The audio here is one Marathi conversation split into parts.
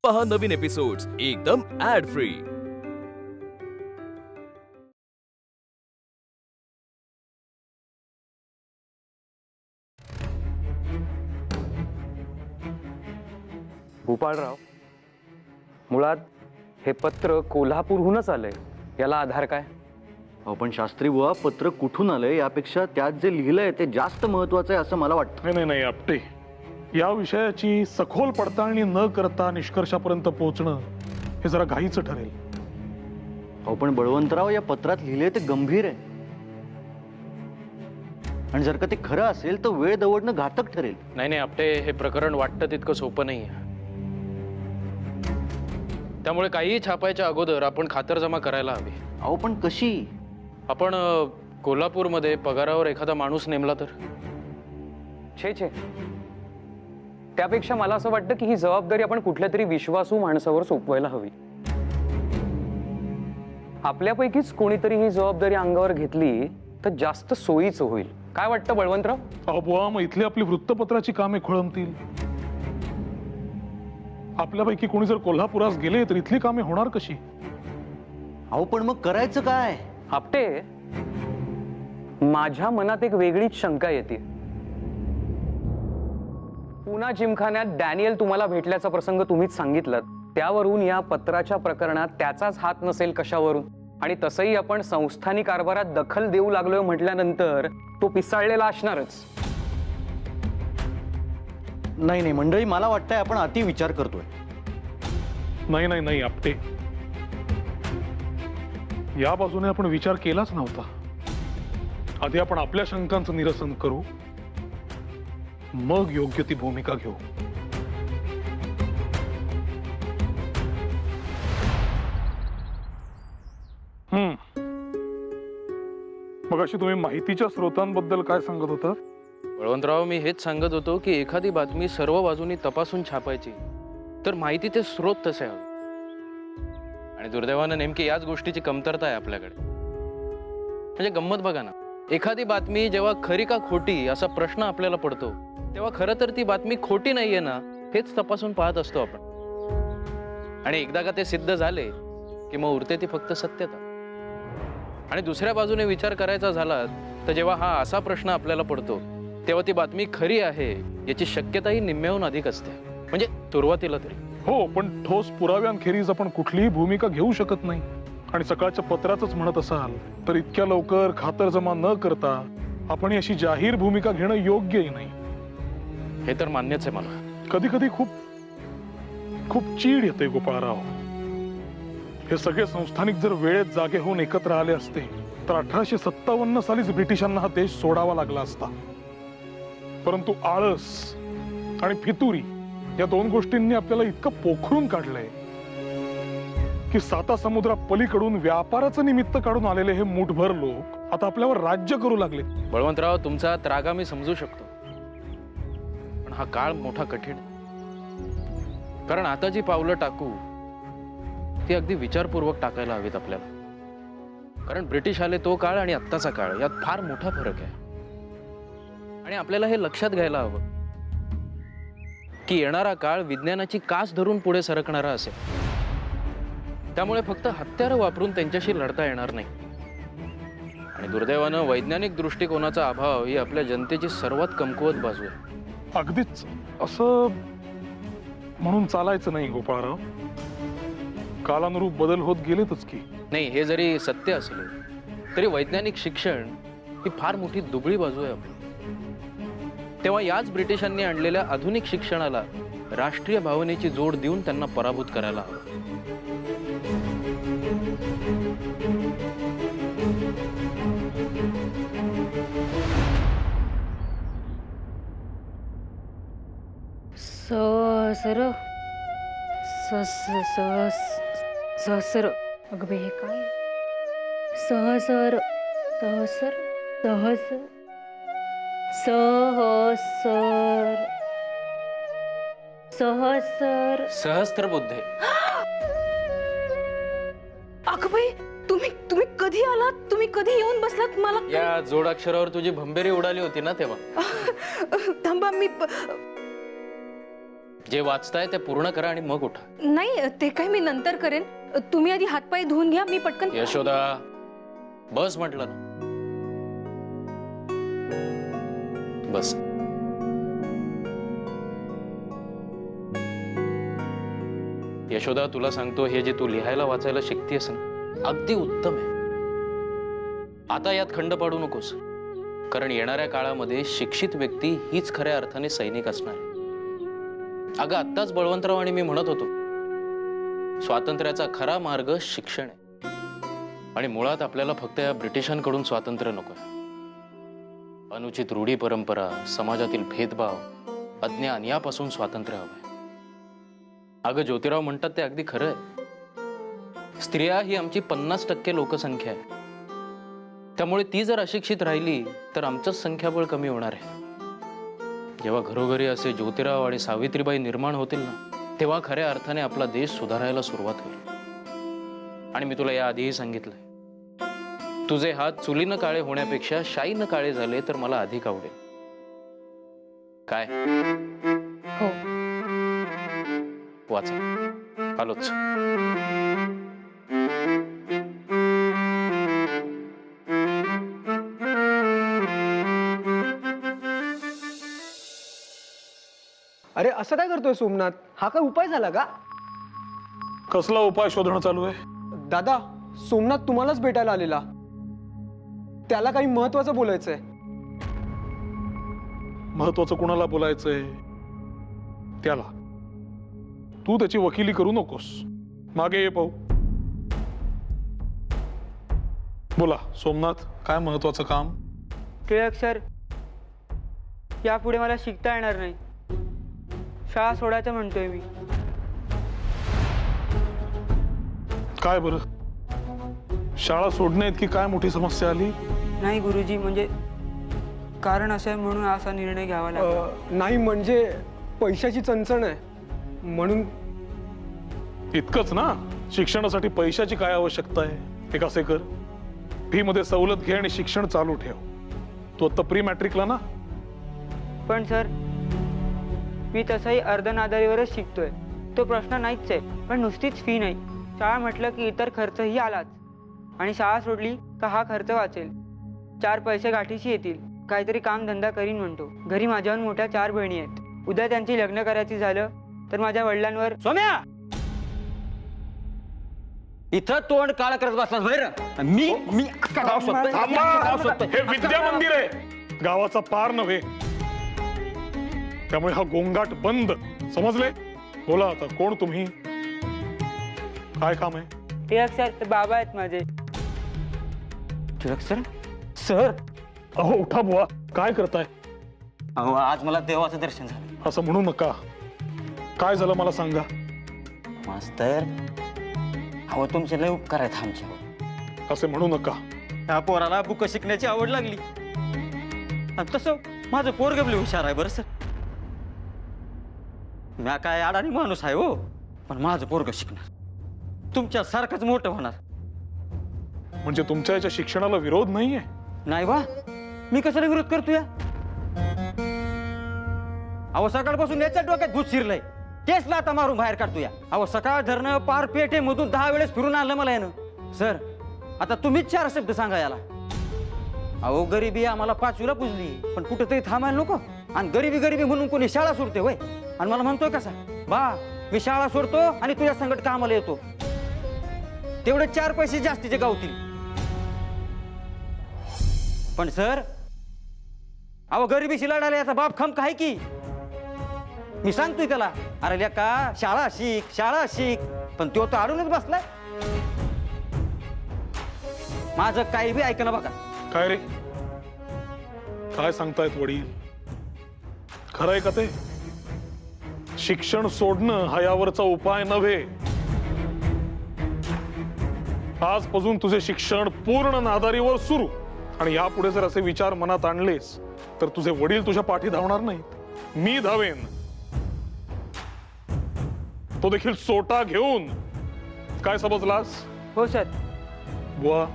पहा नवीन एपिसोड्स एकदम ऍड फ्री। भूपाळराव, मुळात हे पत्र कोल्हापूरहूनच आलंय, याला आधार काय? अहो पण शास्त्री बुवा, पत्र कुठून आलंय यापेक्षा त्यात जे लिहिलंय ते जास्त महत्वाचं आहे असं मला वाटतं. नाही आपटे, या विषयाची सखोल पडताळणी न करता निष्कर्षापर्यंत पोहोचणं हे जरा घाईचं ठरेल. अहो पण बळवंतराव, या पत्रात लिहिलंय ते गंभीर आहे आणि जर का ते खरं असेल तर वेळ दवडणं घातक ठरेल. नाही आपटे, हे प्रकरण वाटतं तितकं सोपं नाही. त्यामुळे काहीही छापायच्या अगोदर आपण खातरजमा करायला हवी. अहो पण कशी? आपण कोल्हापूरमध्ये पगारावर एखादा माणूस नेमला तर? छे, त्यापेक्षा मला असं वाटतं की ही जबाबदारी आपण कुठल्या तरी विश्वासू माणसावर सोपवायला हवी. आपल्यापैकीच कोणीतरी ही जबाबदारी अंगावर घेतली तर जास्त सोयीचं होईल. काय वाटतं बळवंतराव? अहो बुवा, मग इथली आपली वृत्तपत्राची कामे खोळंबतील. आपल्यापैकी कोणी जर कोल्हापुरास गेले तर इथली कामे होणार कशी? अहो पण मग करायचं काय? आपटे, माझ्या मनात एक वेगळीच शंका येते. पुन्हा जिमखान्यात डॅनियल तुम्हाला भेटल्याचा प्रसंग तुम्हीच सांगितलात, त्यावरून या पत्राच्या प्रकरणात त्याचाच हात नसेल कशावरून? आणि तसंही आपण संस्थानिक कारभारात दखल देऊ लागलोय म्हटल्यानंतर तो पिसाळलेला असणारच. नाही मंडळी, मला वाटतंय आपण अति विचार करतोय. नाही आपटे, या बाजूने आपण विचार केलाच नव्हता. आधी आपण आपल्या शंकांचं निरसन करू, मग योग्य ती भूमिका घेऊ. मग अशी तुम्ही माहितीच्या स्रोतांबद्दल काय सांगत होता? बळवंतराव, मी हेच सांगत होतो की एखादी बातमी सर्व बाजूनी तपासून छापायची तर माहितीचे स्रोत तसे हवे. आणि दुर्दैवानं नेमकी याच गोष्टीची कमतरता आहे आपल्याकडे. म्हणजे गंमत बघा ना, एखादी बातमी जेव्हा खरी का खोटी असा प्रश्न आपल्याला पडतो तेव्हा खरं तर ती बातमी खोटी नाहीये ना हेच तपासून पाहत असतो आपण. आणि एकदा का ते सिद्ध झाले की मग उरते ती फक्त सत्यता. आणि दुसऱ्या बाजूने विचार करायचा झाला तर जेव्हा हा असा प्रश्न आपल्याला पडतो तेव्हा ती बातमी खरी आहे याची शक्यताही निम्म्याहून अधिक असते, म्हणजे सुरुवातीला तरी. हो, पण ठोस पुराव्यांखेरीज आपण कुठलीही भूमिका घेऊ शकत नाही. आणि सकाळच्या पत्रातच म्हणत असाल तर इतक्या लवकर खातरजमा न करता आपण अशी जाहीर भूमिका घेणं योग्यही नाही. हे तर मान्यच आहे मला. कधी कधी खूप खूप चीड येते गोपाळराव. हे सगळे संस्थानिक जर वेळेत जागे होऊन एकत्र आले असते तर 1857 सालीच ब्रिटिशांना हा देश सोडावा लागला असता. परंतु आळस आणि फितुरी या दोन गोष्टींनी आपल्याला इतकं पोखरून काढलंय की साता समुद्रा पलीकडून व्यापाराचं निमित्त काढून आलेले हे मुठभर लोक आता आपल्यावर राज्य करू लागले. बळवंतराव, तुमचा त्रागा मी समजू शकतो, पण हा काळ मोठा कठीण. कारण आता जी पावलं टाकू ती अगदी विचारपूर्वक टाकायला हवीत आपल्याला. कारण ब्रिटिश आले तो काळ आणि आत्ताचा काळ यात फार मोठा फरक आहे. आणि आपल्याला हे लक्षात घ्यायला हवं की येणारा काळ विज्ञानाची कास धरून पुढे सरकणारा असेल. त्यामुळे फक्त हत्यारं वापरून त्यांच्याशी लढता येणार नाही. आणि दुर्दैवानं वैज्ञानिक दृष्टिकोनाचा अभाव ही आपल्या जनतेची सर्वात कमकुवत बाजू आहे. अगदीच असं म्हणून चालायचं नाही गोपाळराव. कालानुरूप बदल होत गेलेतच की. नाही, हे जरी सत्य असले तरी वैज्ञानिक शिक्षण ही फार मोठी दुबळी बाजू आहे आपली. तेव्हा याच ब्रिटिशांनी आणलेल्या आधुनिक शिक्षणाला राष्ट्रीय भावनेची जोड देऊन त्यांना पराभूत करायला हवं. सहसर अगं बे, हे काय? सहसर सहसर सहसर सहसर सहसर सहस्त्रबुद्धे. अगं बाई, तुम्ही कधी आलात? तुम्ही कधी येऊन बसलात? मला या जोडाक्षरावर तुझी भंबेरी उडाली होती ना तेव्हा. थांबा, मी जे वाचताय ते पूर्ण करा आणि मग उठा. नाही ते काय मी नंतर करेन. तुम्ही आधी हातपाय धुवून घ्या, मी पटकन. यशोदा बस म्हटलं ना. बस. यशोदा तुला सांगतो, हे जे तू लिहायला वाचायला शिकतेस ना, अगदी उत्तम आहे. आता यात खंड पाडू नकोस, कारण येणाऱ्या काळामध्ये शिक्षित व्यक्ती हीच खऱ्या अर्थाने सैनिक असणार आहे. अगं आत्ताच बळवंतराव आणि मी म्हणत होतो, स्वातंत्र्याचा खरा मार्ग शिक्षण आहे. आणि मुळात आपल्याला फक्त या ब्रिटिशांकडून स्वातंत्र्य नको. अनुचित रूढी परंपरा, समाजातील भेदभाव, अज्ञान यापासून स्वातंत्र्य हवंय. अगं ज्योतिराव म्हणतात ते अगदी खरं आहे. स्त्रिया ही आमची 50% लोकसंख्या आहे. त्यामुळे ती जर अशिक्षित राहिली तर आमचंच संख्याबळ कमी होणार आहे. जेव्हा घरोघरी असे ज्योतिराव आणि सावित्रीबाई निर्माण होतील ना, तेव्हा खऱ्या अर्थाने आपला देश सुधारायला सुरुवात होईल. आणि मी तुला याआधीही सांगितलंय, तुझे हात चुलीनं काळे होण्यापेक्षा शाईनं काळे झाले तर मला अधिक आवडेल. काय हो. वाचा. आलोच. अरे असं काय करतोय सोमनाथ? हा काय उपाय झाला का? कसला उपाय शोधणं चालू आहे? दादा, सोमनाथ तुम्हालाच भेटायला आलेला. त्याला काही महत्वाचं बोलायचंय. महत्वाचं कुणाला बोलायचंय? त्याला. तू त्याची वकिली करू नकोस. मागे ये पाहू. बोला सोमनाथ, काय महत्वाचं काम? टिळक सर, यापुढे मला शिकता येणार नाही. शाळा सोडायचं म्हणतोय मी. काय बरं, शाळा सोडण्या इतकी काय मोठी समस्या आली? नाही गुरुजी, म्हणजे कारण असं आहे म्हणून असा निर्णय घ्यावा लागला. नाही म्हणजे पैशाची चणचण आहे म्हणून. इतकंच ना? शिक्षणासाठी पैशाची काय आवश्यकता आहे? हे कसे कर, फी मध्ये सवलत घे आणि शिक्षण चालू ठेव. तू आता प्री मॅट्रिकला ना? पण सर, मी तसाही अर्धनादारीवरच शिकतोय. तो प्रश्न नाहीच आहे. पण नुसतीच फी नाही, शाळा म्हटलं की इतर खर्चही आलाच. आणि शाळा सोडली का हा खर्च वाचेल, 4 पैसे गाठीशी येतील. काहीतरी काम धंदा करीन म्हणतो. घरी माझ्याहून मोठ्या 4 बहिणी आहेत. उद्या त्यांची लग्न करायची झालं तर माझ्या वडिलांवर. सोम्या, इथं तोंड काळ करत बसलास बाहेर. मी मी गाव शोधतोय. गाव शोधतोय. हे विद्या मंदिर आहे, गावाचा पार नव्हे. त्यामुळे हा गोंगाट बंद. समजले? बोला आता, कोण तुम्ही? काय काम आहे? टिळक सर, ते बाबा आहेत माझे. टिळक सर? सर, अहो उठा बुवा, काय करताय? अहो आज मला देवाचं दर्शन झालं. असं म्हणू नका. काय झालं मला सांगा. मास्तर, अहो तुमचे लय उपकार आहेत आमच्यावर. असे म्हणू नका. त्या पोराला बुक शिकण्याची आवड लागली. आणि तसं माझं पोरग लय हुशार आहे बरं सर. मी काय अडाणी माणूस आहे हो, पण माझं पोरग शिकणार, तुमच्या सारखंच मोठं होणार. म्हणजे तुमच्या याच्या शिक्षणाला विरोध नाहीये? नाही वा, मी कशाला विरोध करतोय? अहो सकाळपासून याच्या डोक्यात भूत शिरलंय. केसला आता मारून बाहेर काढतोय. अहो सकाळ धरणं पार पेठेमधून 10 वेळेस फिरून आलं मला यानं. सर, आता तुम्हीच 4 शब्द सांगा याला. अहो गरिबी आम्हाला 5वीला पुजली, पण कुठेतरी थांबायला नको. आणि गरिबी गरिबी म्हणून कोणी शाळा सोडते वय? आणि मला म्हणतोय कसा, बा मी शाळा सोडतो आणि तुझ्या संकट कामाला येतो. तेवढे 4 पैसे जास्तीचे गावतील. पण सर, अहो गरिबीशी लढायला याचा बाप खम काय की? मी सांगतोय त्याला, अरे लेका शाळा शिक, शाळा शिक, पण तो तर अडूनच बसलाय. माझं काही बी ऐकणं बघा. काय रे, काय सांगतायत वडील? खरंय का ते? शिक्षण सोडणं हा यावरचा उपाय नव्हे. आजपासून तुझे शिक्षण पूर्ण नादारीवर सुरू. आणि यापुढे जर असे विचार मनात आणलेस तर तुझे वडील तुझ्या पाठी धावणार नाहीत, मी धावेन. तो देखील सोटा घेऊन. काय समजलास? हो सर. बुवा,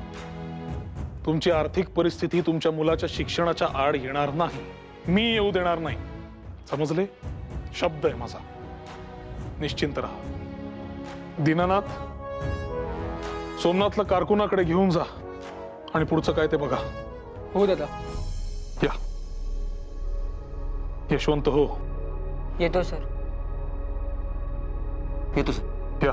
तुमची आर्थिक परिस्थिती तुमच्या मुलाच्या शिक्षणाच्या आड येणार नाही. मी येऊ देणार नाही. समजले? शब्द आहे माझा. निश्चिंत राहा. दीनानाथ, सोमनाथला कारकुनाकडे घेऊन जा आणि पुढचं काय ते बघा. हो दादा. या यशवंत हो. येतो सर. येतो सर. या.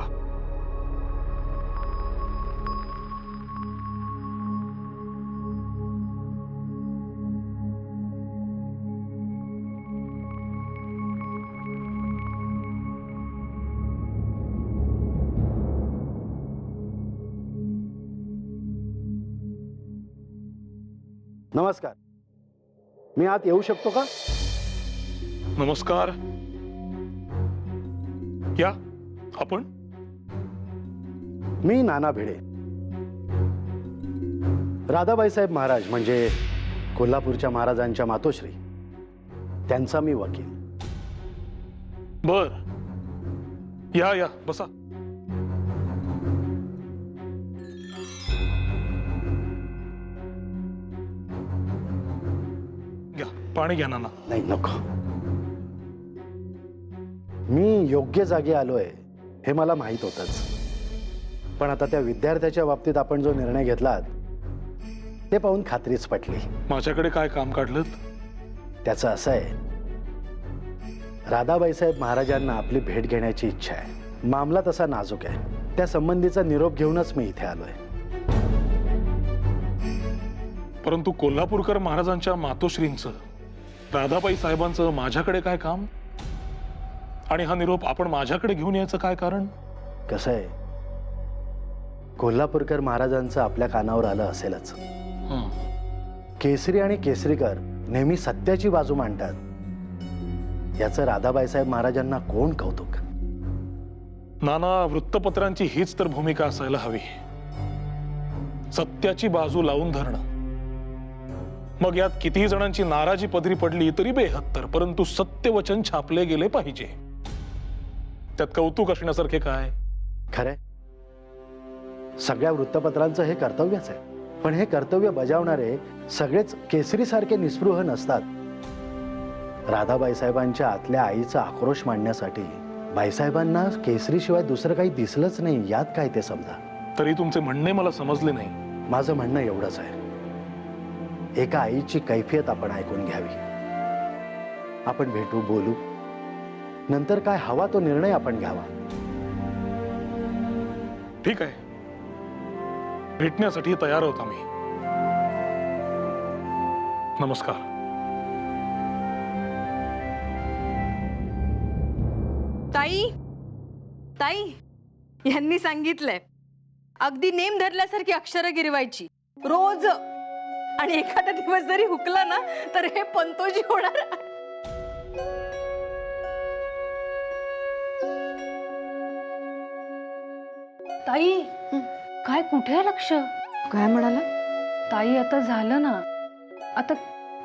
नमस्कार, मी आत येऊ शकतो का? नमस्कार. या. आपण? मी नाना भिडे. राधाबाई साहेब महाराज म्हणजे कोल्हापूरच्या महाराजांच्या मातोश्री, त्यांचा मी वकील. बर. या या बसा. घ्या पाणी घ्या नाना. नाही नको. मी योग्य जागी आलोय हे मला माहित होतच, पण आता त्या विद्यार्थ्याच्या बाबतीत आपण जो निर्णय घेतलात ते पाहून खात्रीच पटली. माझ्याकडे काय काम काढलं? त्याचं असं आहे, राधाबाई साहेब महाराजांना आपली भेट घेण्याची इच्छा आहे. मामला तसा नाजूक आहे. त्या संबंधीचा निरोप घेऊनच मी इथे आलोय. परंतु कोल्हापूरकर महाराजांच्या मातोश्रींचं, राधाबाई साहेबांचं माझ्याकडे काय काम? आणि हा निरोप आपण माझ्याकडे घेऊन यायचं काय कारण? कसं आहे, कोल्हापूरकर महाराजांचं आपल्या कानावर आलं असेलच. केसरी आणि केसरीकर नेहमी सत्याची बाजू मांडतात, याचं राधाबाई साहेब महाराजांना कोण कौतुक? नाना, वृत्तपत्रांची हीच तर भूमिका असायला हवी. सत्याची बाजू लावून धरणं. मग यात कितीही जणांची नाराजी पदरी पडली तरी बेहत्तर, परंतु सत्यवचन छापले गेले पाहिजे. त्यात कौतुक असण्यासारखे काय? खरंय, सगळ्या वृत्तपत्रांचं हे कर्तव्यच आहे. पण हे कर्तव्य बजावणारे सगळेच केसरी सारखे निस्पृह नसतात. राधाबाई साहेबांच्या आतल्या आईचा आक्रोश मांडण्यासाठी बाईसाहेबांना केसरीशिवाय दुसरं काही दिसलंच नाही. यात काय ते समजा. तरी तुमचे म्हणणे मला समजले नाही. माझं म्हणणं एवढंच आहे, एका आईची कैफियत आपण ऐकून घ्यावी. आपण भेटू, बोलू, नंतर काय हवा तो निर्णय आपण घ्यावा. ठीक आहे, भेटण्यासाठी तयार होता मी. नमस्कार. ताई, ताई, यांनी सांगितलंय अगदी नेम धरल्यासारखी अक्षरं गिरवायची रोज, आणि एखादा दिवस जरी हुकला ना तर हे पंतोजी होणार. ताई, काय कुठे लक्ष? काय म्हणाला? ताई, आता झालं ना. आता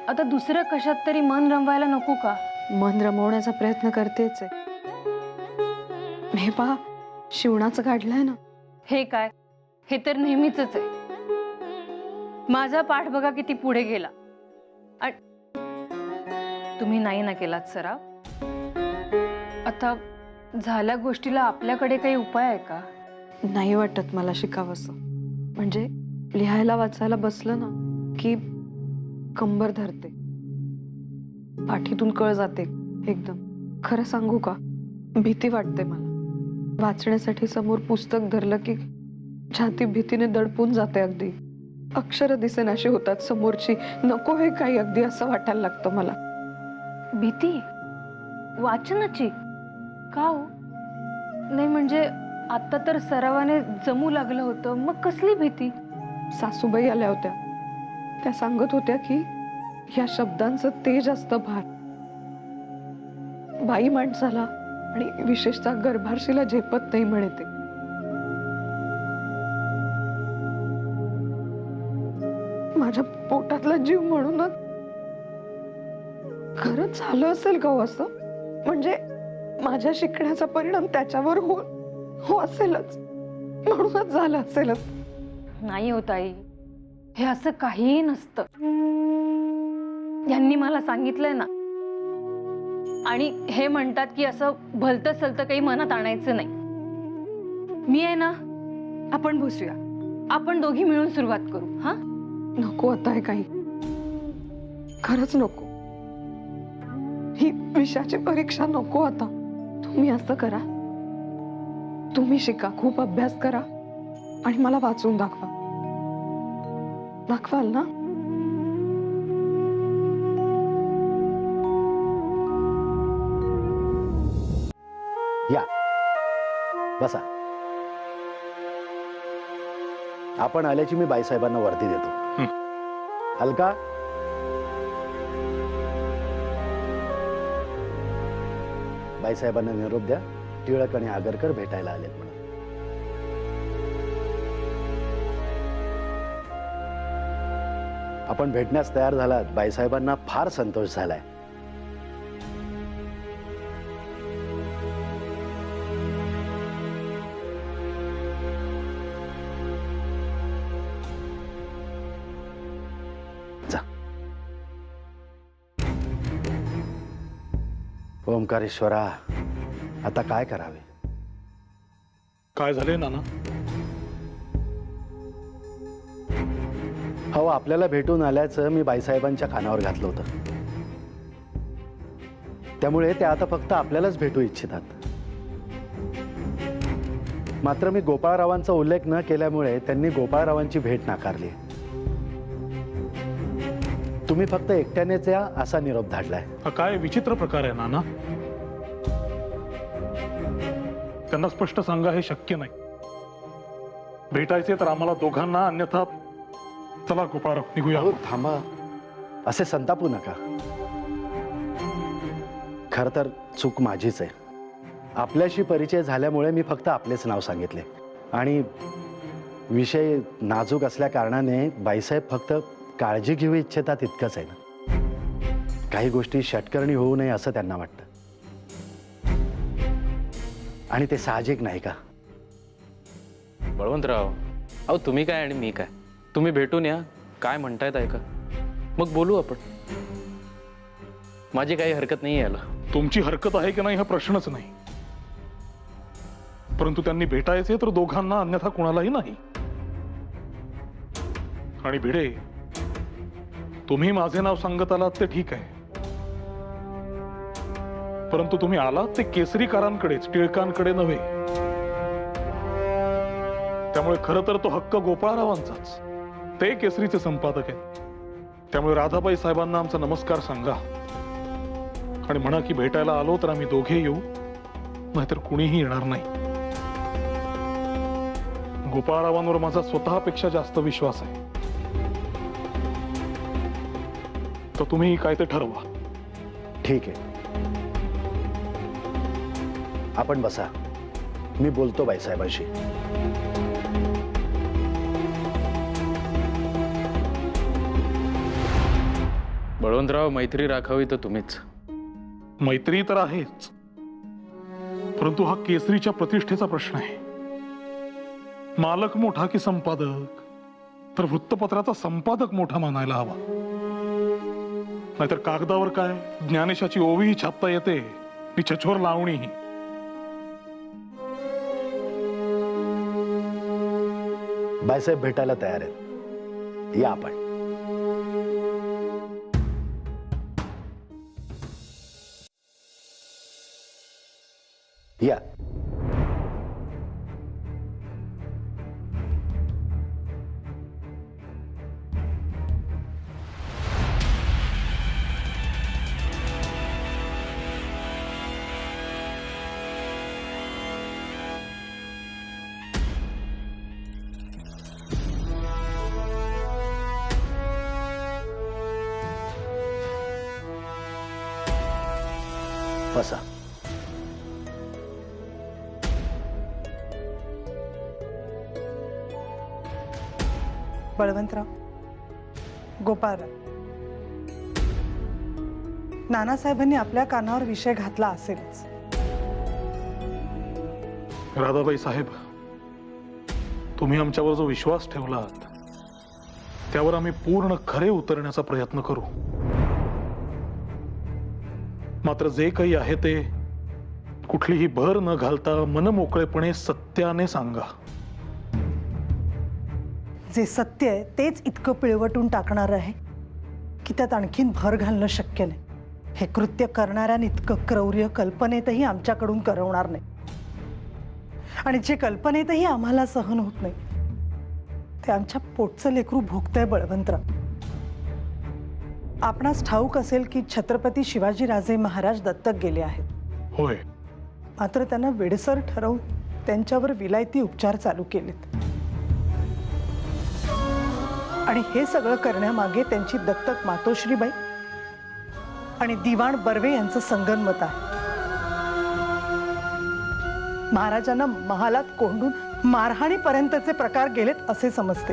आता दुसऱ्या कशात तरी मन रमवायला नको का? मन रमवण्याचा प्रयत्न करतेच आहे. हे पहा, शिवणाचं काढलंय ना. हे काय? हे तर नेहमीच आहे. माझा पाठ बघा किती पुढे गेला. तुम्ही नाही ना केलात सराव. आता झाल्या गोष्टीला आपल्याकडे काही उपाय आहे का? नाही वाटत मला शिकावंसं. म्हणजे लिहायला वाचायला बसलं ना की कंबर धरते, पाठीतून कळ जाते एकदम. खरं सांगू का, भीती वाटते मला. वाचण्यासाठी समोर पुस्तक धरलं की छाती भीतीने दडपून जाते. अगदी अक्षर दिसेनाशी होतात समोरची. नको हे काही अगदी असं वाटायला लागतं मला. भीती वाचनाची का हो? नाही म्हणजे आता तर सरावाने जमू लागलं होतं, मग कसली भीती? सासूबाई आल्या होत्या, त्या सांगत होत्या की या शब्दांचं तेज असतं भार. बाई माणसाला आणि विशेषतः गर्भारशीला झेपत नाही म्हणे ते. माझ्या पोटातला जीव म्हणूनच. खरंच झालं असेल का हो असं? म्हणजे माझ्या शिकण्याचा परिणाम त्याच्यावर हो असेलच, म्हणूनच झालं असेलच. नाही हो ताई, हे असं काहीही नसतं. यांनी मला सांगितलंय ना, आणि हे म्हणतात की असं भलतं सलतं काही मनात आणायचं नाही. मी आहे ना, आपण बसूया, आपण दोघी मिळून सुरुवात करू. हा नको आता हे काही, खरंच नको. ही विषयाची परीक्षा नको आता. तुम्ही असं करा, तुम्ही शिका, खूप अभ्यास करा आणि मला वाचून दाखवा. दाखवाल ना? या बसा. आपण आल्याची मी बाईसाहेबांना वर्दी देतो. अलका, बाईसाहेबांना निरोप द्या. टिळक आणि आगरकर भेटायला आलेत म्हणून. आपण भेटण्यास तयार झालात. बाईसाहेबांना फार संतोष झालाय. ओंकारेश्वरा, आता काय करावे? काय झाले नाना? हो, आपल्याला भेटून आल्याचं मी बाईसाहेबांच्या कानावर घातलं होतं. त्यामुळे ते आता फक्त आपल्यालाच भेटू इच्छितात. मात्र मी गोपाळरावांचा उल्लेख न केल्यामुळे त्यांनी गोपाळरावांची भेट नाकारली. तुम्ही फक्त एकट्यानेच या असा निरोप धाडलाय. हा काय विचित्र प्रकार आहे नाना. त्यांना स्पष्ट सांगा हे शक्य नाही. भेटायचे तर आम्हाला दोघांना, अन्यथा चला गोपाळराव निघूया. हो, थांबा, असे संतापू नका. खर तर चूक माझीच आहे. आपल्याशी परिचय झाल्यामुळे मी फक्त आपलेच नाव सांगितले आणि विषय नाजूक असल्या कारणाने बाईसाहेब फक्त काळजी घेऊ इच्छितात इतकंच आहे ना. काही गोष्टी षटकर्णी होऊ नये असं त्यांना वाटतं आणि ते साहजिक नाही का? बळवंतराव, अहो तुम्ही काय आणि मी काय, तुम्ही भेटून या, काय म्हणतायत ऐका, मग बोलू आपण. माझी काही हरकत नाही याला. तुमची हरकत आहे की नाही हा प्रश्नच नाही, परंतु त्यांनी भेटायचे तर दोघांना, अन्यथा कुणालाही नाही. आणि भिडे, तुम्ही माझे नाव सांगत आलात ते ठीक आहे, परंतु तुम्ही आलात ते केसरीकारांकडेच, टिळकांकडे नव्हे. त्यामुळे खरं तर तो हक्क गोपाळरावांचाच. ते केसरीचे संपादक आहेत. त्यामुळे राधाबाई साहेबांना आमचा नमस्कार सांगा आणि म्हणा की भेटायला आलो तर आम्ही दोघे येऊ, नाहीतर कुणीही येणार नाही. गोपाळरावांवर माझा स्वतःपेक्षा जास्त विश्वास आहे. तर तुम्ही काय ते ठरवा. ठीक आहे, आपण बसा, मी बोलतो बाईसाहेबांशी. बळवंतराव, मैत्री राखावी तर तुम्हीच. मैत्री तर आहेच, परंतु हा केसरीच्या प्रतिष्ठेचा प्रश्न आहे. मालक मोठा की संपादक, तर वृत्तपत्राचा संपादक मोठा मानायला हवा. नाहीतर कागदावर काय ज्ञानेशाची ओवीही छापता येते आणि छछोर लावणीही. बाईसाहेब भेटायला तयार आहेत, या आपण. या. बसा. बळवंतराव, गोपाळराव, नानासाहेबांनी आपल्या कानावर विषय घातला असेलच. राधाबाई साहेब, तुम्ही आमच्यावर जो विश्वास ठेवलात त्यावर आम्ही पूर्ण खरे उतरण्याचा प्रयत्न करू. मात्र जे काही आहे ते कुठलीही भर न घालता मनमोकळेपणे सत्याने सांगा. जे सत्य आहे तेच इतकं पिळवटून टाकणार आहे की त्यात आणखीन भर घालणं शक्य नाही. हे कृत्य करणाऱ्याने इतकं क्रौर्य कल्पनेतही आमच्याकडून करवणार नाही. आणि जे कल्पनेतही आम्हाला सहन होत नाही ते आमच्या पोटचं लेकरू भोगतंय बळवंतराव. आपणास ठाऊक असेल की छत्रपती शिवाजीराजे महाराज दत्तक गेले आहेत. होय. मात्र त्यांना वेडसर ठरवून त्यांच्यावर विलायती उपचार चालू केलेत. आणि हे सगळं करण्यामागे त्यांची दत्तक मातोश्रीबाई आणि दिवाण बर्वे यांचं संगनमत आहे. महाराजांना महालात कोंडून मारहाणीपर्यंतचे प्रकार गेलेत असे समजते.